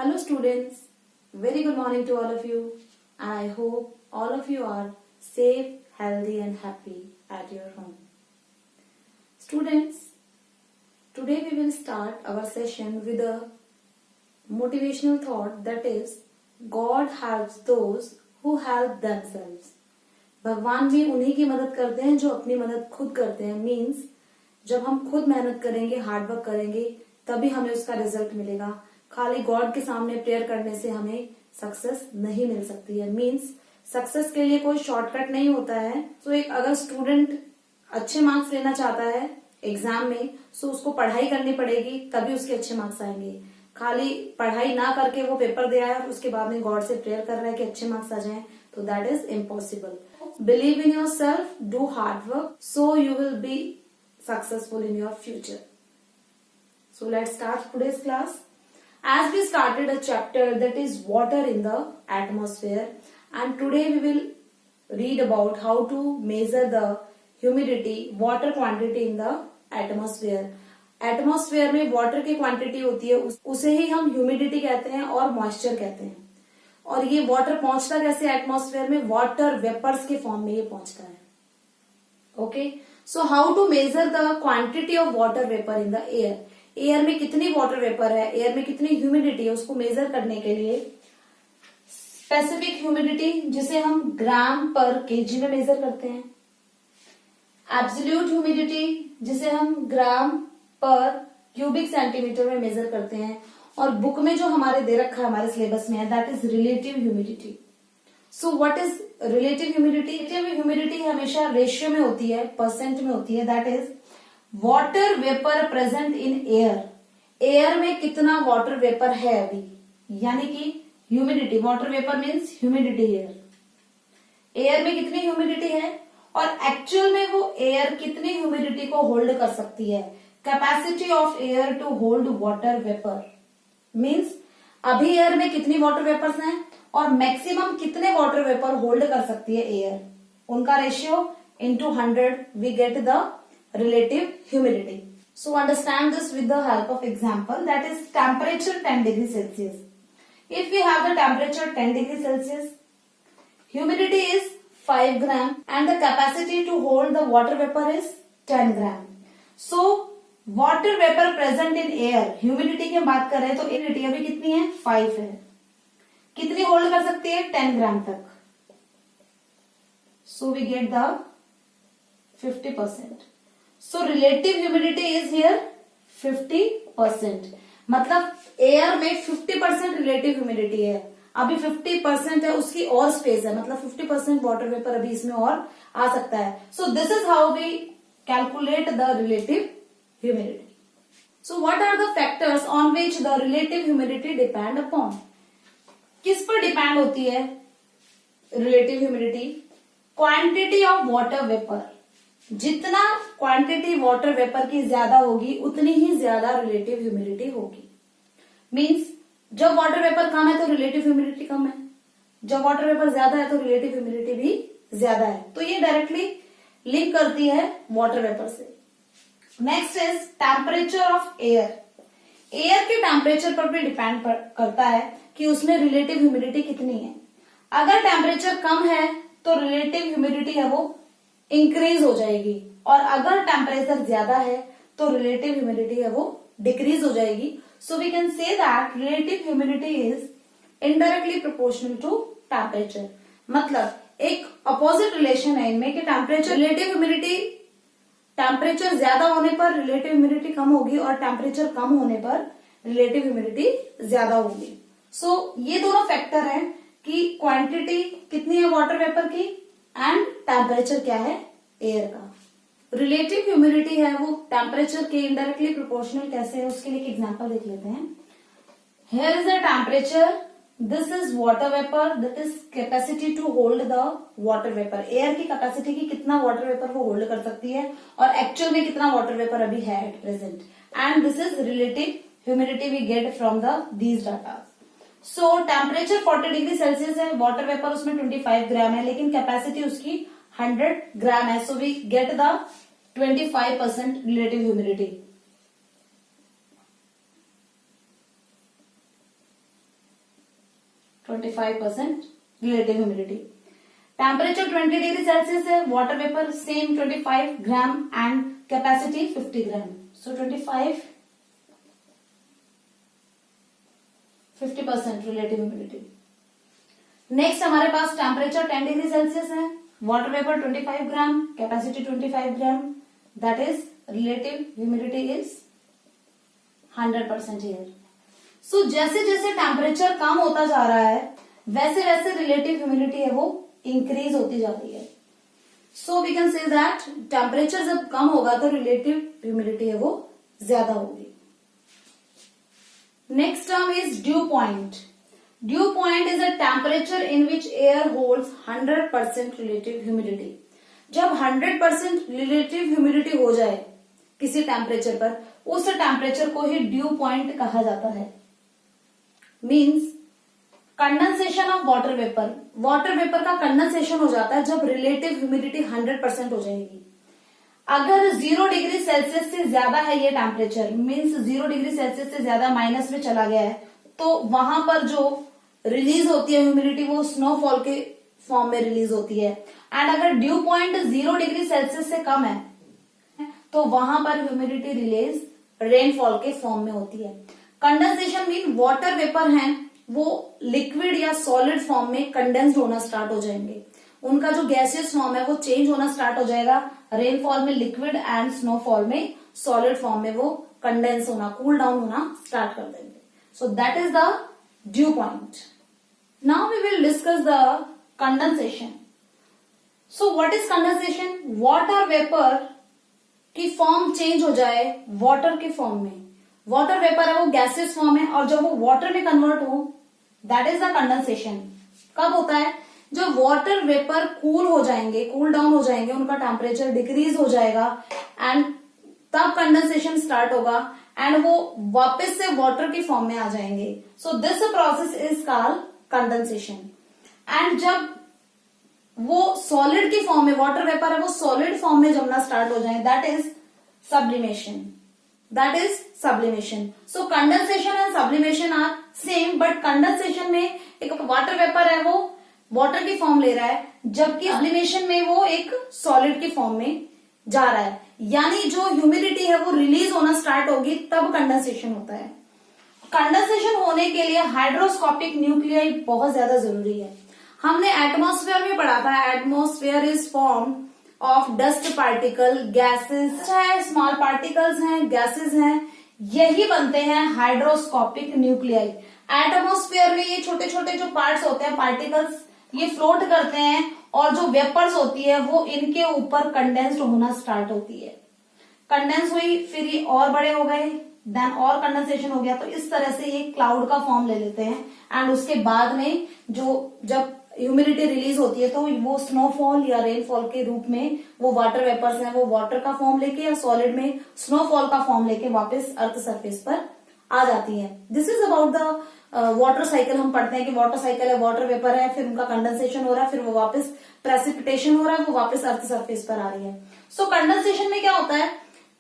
Hello students, very good morning to all of you, and I hope all of you are safe, healthy and happy at your home. Students, today we will start our session with a motivational thought, that is, God helps those who help themselves. भगवान भी उन्हीं की मदद करते हैं जो अपनी मदद खुद करते हैं. मीन्स जब हम खुद मेहनत करेंगे, हार्डवर्क करेंगे, तभी हमें उसका रिजल्ट मिलेगा. खाली गॉड के सामने प्रेयर करने से हमें सक्सेस नहीं मिल सकती है. मीन्स सक्सेस के लिए कोई शॉर्टकट नहीं होता है. तो एक अगर स्टूडेंट अच्छे मार्क्स लेना चाहता है एग्जाम में, तो उसको पढ़ाई करनी पड़ेगी, तभी उसके अच्छे मार्क्स आएंगे. खाली पढ़ाई ना करके वो पेपर दे आया और उसके बाद में गॉड से प्रेयर कर रहा है कि अच्छे मार्क्स आ जाएं, तो that is impossible. Believe in your self, do hard work, so you will be successful in your future. So let's start today's class. As we started a chapter that is water in the atmosphere, and today we will read about how to measure the humidity, water quantity in the atmosphere. Atmosphere में water की quantity होती है, उसे ही हम humidity कहते हैं और moisture कहते हैं. और ये water पहुंचता कैसे atmosphere में? water vapors के form में ये पहुंचता है. Okay, so how to measure the quantity of water vapor in the air? Air में कितनी वाटर वेपर है, एयर में कितनी ह्यूमिडिटी है, उसको मेजर करने के लिए स्पेसिफिक ह्यूमिडिटी, जिसे हम ग्राम पर केजी में मेजर करते हैं, एब्सोल्यूट ह्यूमिडिटी, जिसे हम ग्राम पर क्यूबिक सेंटीमीटर में मेजर करते हैं, और बुक में जो हमारे दे रखा है हमारे सिलेबस में है, that is relative humidity. So what is relative humidity? Relative humidity हमेशा रेशियो में होती है, परसेंट में होती है. That is water vapour present in air. Air में कितना वाटर वेपर है अभी, यानी कि humidity. Water vapour means humidity. Air में कितनी ह्यूमिडिटी है और एक्चुअल में वो एयर कितनी ह्यूमिडिटी को होल्ड कर सकती है. Capacity of air to hold water vapour means अभी एयर में कितनी वाटर वेपर्स हैं और मैक्सिमम कितने वाटर वेपर होल्ड कर सकती है एयर. उनका ratio into 100 we get the relative humidity. So understand this with the help of example, that is temperature 10 degrees Celsius. If we have the temperature 10 degrees Celsius, humidity is 5 gram and the capacity to hold the water vapor is 10 gram. So water vapor present in air, humidity की बात करें तो humidity अभी कितनी है? 5 है. कितनी hold कर सकती है? 10 ग्राम तक. So we get the 50%. So relative humidity is here 50%. मतलब एयर में 50% रिलेटिव ह्यूमिडिटी है. अभी 50% है, उसकी और स्पेस है, मतलब 50% वाटर वेपर अभी इसमें और आ सकता है. So this is how we calculate the relative humidity. So what are the factors on which the relative humidity depend upon? किस पर डिपेंड होती है relative humidity? Quantity of water vapour. जितना क्वांटिटी वाटर वेपर की ज्यादा होगी उतनी ही ज्यादा रिलेटिव ह्यूमिडिटी होगी. मींस जब वाटर वेपर कम है तो रिलेटिव ह्यूमिडिटी कम है, जब वाटर वेपर ज्यादा है तो रिलेटिव ह्यूमिडिटी भी ज्यादा है. तो ये डायरेक्टली लिंक करती है वाटर वेपर से. Next is temperature of air. Air के टेम्परेचर पर भी डिपेंड करता है कि उसमें रिलेटिव ह्यूमिडिटी कितनी है. अगर टेम्परेचर कम है तो रिलेटिव ह्यूमिडिटी है वो इंक्रीज हो जाएगी, और अगर टेम्परेचर ज्यादा है तो रिलेटिव ह्यूमिडिटी है वो डिक्रीज हो जाएगी. So we can say that relative humidity is indirectly proportional to temperature. मतलब एक अपोजिट रिलेशन है इनमें कि टेम्परेचर रिलेटिव ह्यूमिडिटी, टेम्परेचर ज्यादा होने पर रिलेटिव ह्यूमिडिटी कम होगी और टेम्परेचर कम होने पर रिलेटिव ह्यूमिडिटी ज्यादा होगी. सो ये दोनों फैक्टर हैं कि क्वांटिटी कितनी है वाटर वेपर की एंड टेम्परेचर क्या है एयर का. रिलेटिव ह्यूमिडिटी है वो टेम्परेचर के इनडायरेक्टली प्रोपोर्शनल कैसे है, उसके लिए एक एग्जांपल देख लेते हैं. Here is the temperature, this is water vapour, that is capacity to hold the water vapour. Air की कैपेसिटी की कितना वाटर वेपर वो होल्ड कर सकती है और एक्चुअल में कितना वाटर वेपर अभी है at present. And this is relative humidity we get from the these data. So temperature 40 degree Celsius है, वाटर वेपर उसमें 25 ग्राम है, लेकिन कैपेसिटी उसकी 100 ग्राम है. So we get the 25% relative humidity. 25% relative humidity. Temperature 20 degree Celsius है, water vapour same 25 gram and capacity 50 gram. So 50% relative humidity. Next हमारे पास temperature 10 degree Celsius है, water vapour 25 gram, capacity 25 gram, that is relative humidity is 100% here. सो जैसे जैसे temperature कम होता जा रहा है वैसे वैसे रिलेटिव ह्यूमिडिटी है वो इंक्रीज होती जा रही है। So we can say that temperature जब कम होगा तो रिलेटिव ह्यूमिडिटी है वो ज्यादा होगी। Next term is due point. Due point is a temperature in which air holds 100% relative humidity. जब 100% रिलेटिव ह्यूमिडिटी हो जाए किसी टेम्परेचर पर, उस टेम्परेचर को ही ड्यू पॉइंट कहा जाता है। Means condensation of water vapour. Water vapour का कंडेंसेशन हो जाता है जब रिलेटिव ह्यूमिडिटी 100% हो जाएगी। अगर 0 डिग्री सेल्सियस से ज्यादा है ये टेम्परेचर, मीन्स 0 डिग्री सेल्सियस से ज्यादा माइनस में चला गया है, तो वहां पर जो रिलीज होती है ह्यूमिडिटी वो स्नोफॉल के फॉर्म में रिलीज होती है। एंड अगर ड्यू पॉइंट 0 डिग्री सेल्सियस से कम है तो वहां पर ह्यूमिडिटी रिलीज रेनफॉल के फॉर्म में होती है। कंडेंसेशन मीन वाटर वेपर हैं वो लिक्विड या सॉलिड फॉर्म में कंडेंस्ड होना स्टार्ट हो जाएंगे। उनका जो गैसियस फॉर्म है वो चेंज होना स्टार्ट हो जाएगा। रेनफॉल में लिक्विड एंड स्नोफॉल में सॉलिड फॉर्म में वो कंडेंस होना, कूल डाउन होना स्टार्ट कर देंगे। So that is the dew point. Now we will discuss the condensation. So what is condensation? Water vapour की फॉर्म चेंज हो जाए वाटर के फॉर्म में। वाटर वेपर है वो गैसियस फॉर्म है और जब वो वाटर में कन्वर्ट हो, दैट इज द कंडेंसेशन। कब होता है? जब वाटर वेपर कूल हो जाएंगे, कूल डाउन हो जाएंगे, उनका टेम्परेचर डिक्रीज हो जाएगा एंड तब कंडेंसेशन स्टार्ट होगा एंड वो वापस से वाटर की फॉर्म में आ जाएंगे। So this process is called condensation. And जब वो सॉलिड की फॉर्म में, वाटर वेपर है वो सॉलिड फॉर्म में जमना स्टार्ट हो जाए, that is sublimation. That is sublimation. So condensation and sublimation are same, but condensation में एक वाटर वेपर है वो वाटर की फॉर्म ले रहा है, जबकि सब्लिमेशन में वो एक सॉलिड की फॉर्म में जा रहा है। यानी जो ह्यूमिडिटी है वो रिलीज होना स्टार्ट होगी तब कंडेंसेशन होता है। कंडेंसेशन होने के लिए हाइड्रोस्कोपिक न्यूक्लियाई बहुत ज्यादा जरूरी है। हमने एटमॉस्फेयर में पढ़ा था, atmosphere is form of dust particle, gases है, स्मॉल पार्टिकल्स हैं, गैसेस हैं, यही बनते हैं हाइड्रोस्कोपिक न्यूक्लियाई। एटमॉस्फेयर में ये छोटे छोटे जो पार्ट्स होते हैं, पार्टिकल्स, ये फ्लोट करते हैं और जो वेपर्स होती है वो इनके ऊपर कंडेंस्ड होना स्टार्ट होती है। कंडेंस हुई, फिर ये और बड़े हो गए, देन और कंडेंसेशन हो गया, तो इस तरह से ये क्लाउड का फॉर्म ले लेते हैं। एंड उसके बाद में जो जब ह्यूमिडिटी रिलीज होती है तो वो स्नोफॉल या रेनफॉल के रूप में वो वाटर वेपर्स हैं वो वाटर का फॉर्म लेके या सॉलिड में स्नोफॉल का फॉर्म लेके वापस अर्थ सरफेस पर आ जाती है। This is about the water cycle. हम पढ़ते हैं कि वाटर साइकिल है, वाटर वेपर है, फिर उनका कंडेंसेशन हो रहा है, फिर वो वापस प्रेसिपिटेशन हो रहा है, वो वापस अर्थ सरफेस पर आ रही है। सो कंडेंसेशन में क्या होता है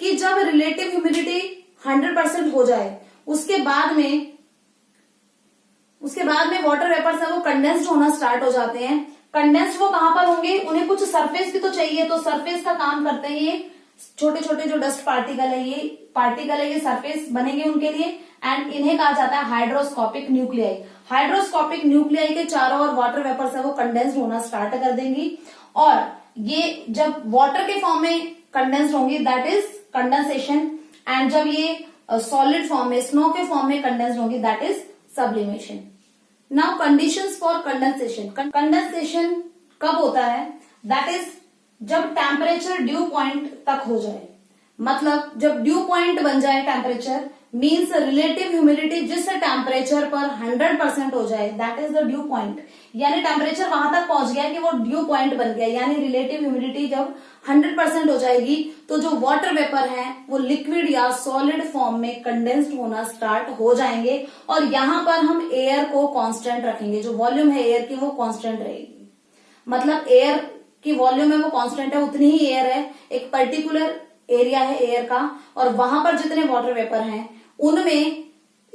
कि जब रिलेटिव ह्यूमिडिटी 100% हो जाए उसके बाद में वाटर वेपर्स है वो कंडेंस्ड होना स्टार्ट हो जाते हैं। कंडेंस्ड वो कहां पर होंगे? उन्हें कुछ सरफेस भी तो चाहिए, तो सरफेस का काम करते हैं ये छोटे छोटे जो डस्ट पार्टिकल है, ये सरफेस बनेंगे उनके लिए एंड इन्हें कहा जाता है हाइड्रोस्कोपिक न्यूक्लियाई। हाइड्रोस्कोपिक न्यूक्लियाई के चारों ओर वाटर वेपर्स है वो कंडेंस्ड होना स्टार्ट कर देंगी और ये जब वाटर के फॉर्म में कंडेंस्ड होंगी दैट इज कंडेंसेशन। एंड जब ये सॉलिड फॉर्म में, स्नो के फॉर्म में कंडेंस्ड होंगी that is sublimation. Now conditions for condensation. Condensation कब होता है? दैट इज जब टेम्परेचर ड्यू पॉइंट तक हो जाए। मतलब जब ड्यू पॉइंट बन जाए टेम्परेचर, मीन्स रिलेटिव ह्यूमिडिटी जिस टेम्परेचर पर 100% हो जाए, that is the dew point. यानी टेम्परेचर वहां तक पहुंच गया कि वो ड्यू पॉइंट बन गया, यानी रिलेटिव ह्यूमिडिटी जब 100% हो जाएगी तो जो वाटर वेपर है वो लिक्विड या सॉलिड फॉर्म में कंडेंस्ड होना स्टार्ट हो जाएंगे और यहां पर हम एयर को कांस्टेंट रखेंगे। जो वॉल्यूम है एयर की वो कांस्टेंट रहेगी। मतलब एयर की वॉल्यूम है वो कांस्टेंट है, उतनी ही एयर है, एक पर्टिकुलर एरिया है एयर का और वहां पर जितने वाटर वेपर हैं उनमें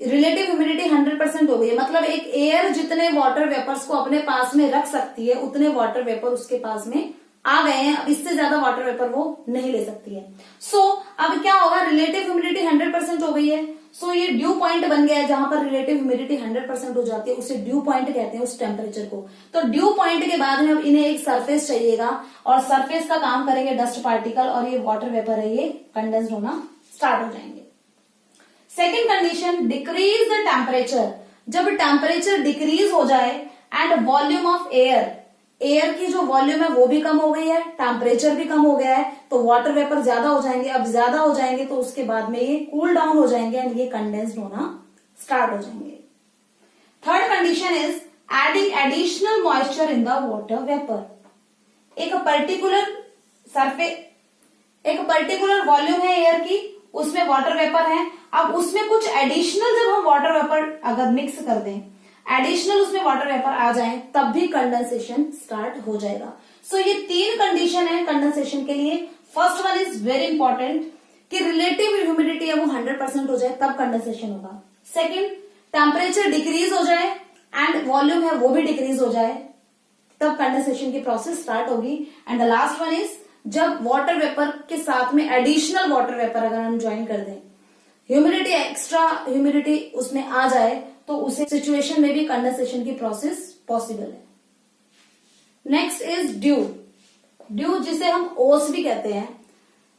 रिलेटिव ह्यूमिडिटी 100% हो गई है, मतलब एक एयर जितने वाटर वेपर्स को अपने पास में रख सकती है उतने वाटर वेपर उसके पास में आ गए हैं। अब इससे ज्यादा वाटर वेपर वो नहीं ले सकती है। सो अब क्या होगा, रिलेटिव ह्यूमिडिटी 100% हो गई है। सो ये ड्यू पॉइंट बन गया है, जहां पर रिलेटिव ह्यूमिडिटी 100% हो जाती है उसे ड्यू पॉइंट कहते हैं उस टेम्परेचर को। तो ड्यू पॉइंट के बाद में अब इन्हें एक सरफेस चाहिएगा और सरफेस का काम करेंगे डस्ट पार्टिकल, और ये वाटर वेपर है ये कंडेंस्ड होना स्टार्ट हो जाएंगे। Second condition, decrease the temperature. जब टेम्परेचर डिक्रीज हो जाए and volume of air, air की जो वॉल्यूम है वो भी कम हो गई है, टेम्परेचर भी कम हो गया है, तो वाटर वेपर ज्यादा हो जाएंगे। अब ज्यादा हो जाएंगे तो उसके बाद में ये कूल डाउन हो जाएंगे एंड ये कंडेंस्ड होना स्टार्ट हो जाएंगे। Third condition is adding additional moisture in the water vapour. एक पर्टिकुलर वॉल्यूम है एयर की, उसमें वाटर वेपर है। अब उसमें कुछ एडिशनल जब हम वाटर वेपर अगर मिक्स कर दें, एडिशनल उसमें वाटर वेपर आ जाए, तब भी कंडेंसेशन स्टार्ट हो जाएगा। सो ये 3 कंडीशन है कंडेंसेशन के लिए। First one is very important कि रिलेटिव ह्यूमिडिटी है वो 100% हो जाए तब कंडेंसेशन होगा। सेकेंड, टेम्परेचर डिक्रीज हो जाए एंड वॉल्यूम है वो भी डिक्रीज हो जाए, तब कंडेंसेशन की प्रोसेस स्टार्ट होगी। And the last one is जब वाटर वेपर के साथ में एडिशनल वाटर वेपर अगर हम ज्वाइन कर दें, ह्यूमिडिटी एक्स्ट्रा ह्यूमिडिटी उसमें आ जाए, तो उसे सिचुएशन में भी कंडेंसेशन की प्रोसेस पॉसिबल है। Next is due. ड्यू जिसे हम ओस भी कहते हैं,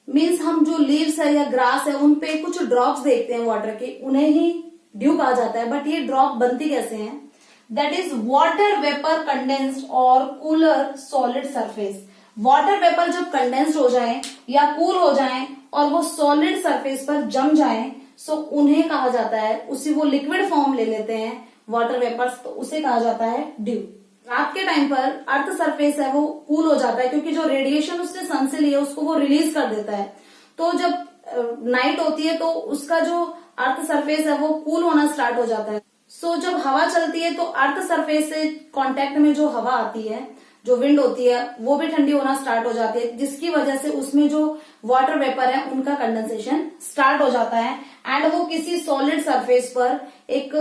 मीन्स हम जो लीव्स है या ग्रास है उन पे कुछ ड्रॉप्स देखते हैं वाटर के, उन्हें ही ड्यू कहा जाता है। बट ये ड्रॉप बनती कैसे हैं? That is water vapour condensed और cooler solid surface. Water vapour जब कंडेंस्ड हो जाए या कूल हो जाए और वो सॉलिड सरफेस पर जम जाए, सो उन्हें कहा जाता है, उसी वो लिक्विड फॉर्म ले लेते हैं वाटर वेपर्स, तो उसे कहा जाता है ड्यू। रात के टाइम पर अर्थ सरफेस है वो कूल हो जाता है, क्योंकि जो रेडिएशन उसने सन से लिया उसको वो रिलीज कर देता है। तो जब नाइट होती है तो उसका जो अर्थ सरफेस है वो कूल होना स्टार्ट हो जाता है। सो जब हवा चलती है तो अर्थ सरफेस से कांटेक्ट में जो हवा आती है, जो विंड होती है, वो भी ठंडी होना स्टार्ट हो जाती है, जिसकी वजह से उसमें जो वाटर वेपर है उनका कंडेंसेशन स्टार्ट हो जाता है एंड वो किसी सॉलिड सरफेस पर एक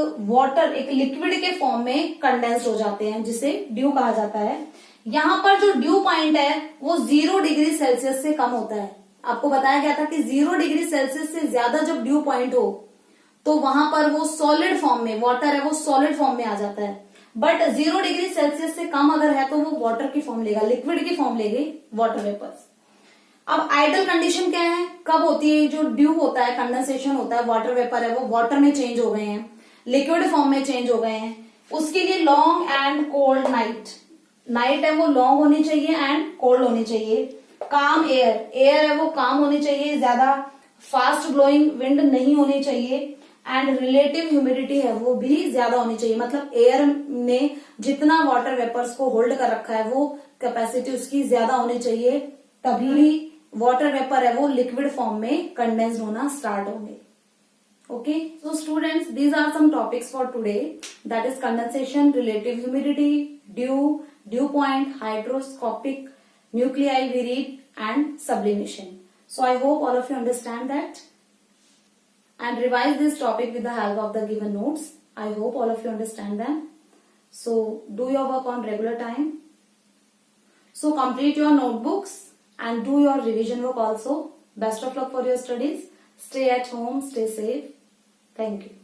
लिक्विड के फॉर्म में कंडेंस हो जाते हैं, जिसे ड्यू कहा जाता है। यहाँ पर जो ड्यू पॉइंट है वो 0 डिग्री सेल्सियस से कम होता है। आपको बताया गया था कि 0 डिग्री सेल्सियस से ज्यादा जब ड्यू पॉइंट हो तो वहां पर वो सॉलिड फॉर्म में, वाटर है वो सॉलिड फॉर्म में आ जाता है। बट 0 डिग्री सेल्सियस से कम अगर है तो वो वाटर की फॉर्म लेगा, लिक्विड की फॉर्म लेगी वाटर वेपर्स। अब आइडल कंडीशन क्या है, कब होती है? जो ड्यू होता है, कंडेंसेशन होता है, वाटर वेपर है वो वाटर में चेंज हो गए हैं, लिक्विड फॉर्म में चेंज हो गए हैं, उसके लिए लॉन्ग एंड कोल्ड नाइट है वो लॉन्ग होनी चाहिए एंड कोल्ड होनी चाहिए। काम एयर है वो काम होनी चाहिए, ज्यादा फास्ट ब्लोइंग विंड नहीं होनी चाहिए एंड रिलेटिव ह्यूमिडिटी है वो भी ज्यादा होनी चाहिए। मतलब एयर ने जितना वाटर वेपर्स को होल्ड कर रखा है वो कैपेसिटी उसकी ज्यादा होनी चाहिए, तभी वाटर वेपर है वो लिक्विड फॉर्म में कंडेंस्ड होना स्टार्ट होंगे। Okay, so students, these are some topics for today, that is condensation, relative humidity, dew point, hydroscopic nuclei we read, and sublimation. So I hope all of you understand that and revise this topic with the help of the given notes. I hope all of you understand them. So do your work on regular time. So complete your notebooks and do your revision work also. Best of luck for your studies. Stay at home, stay safe. Thank you.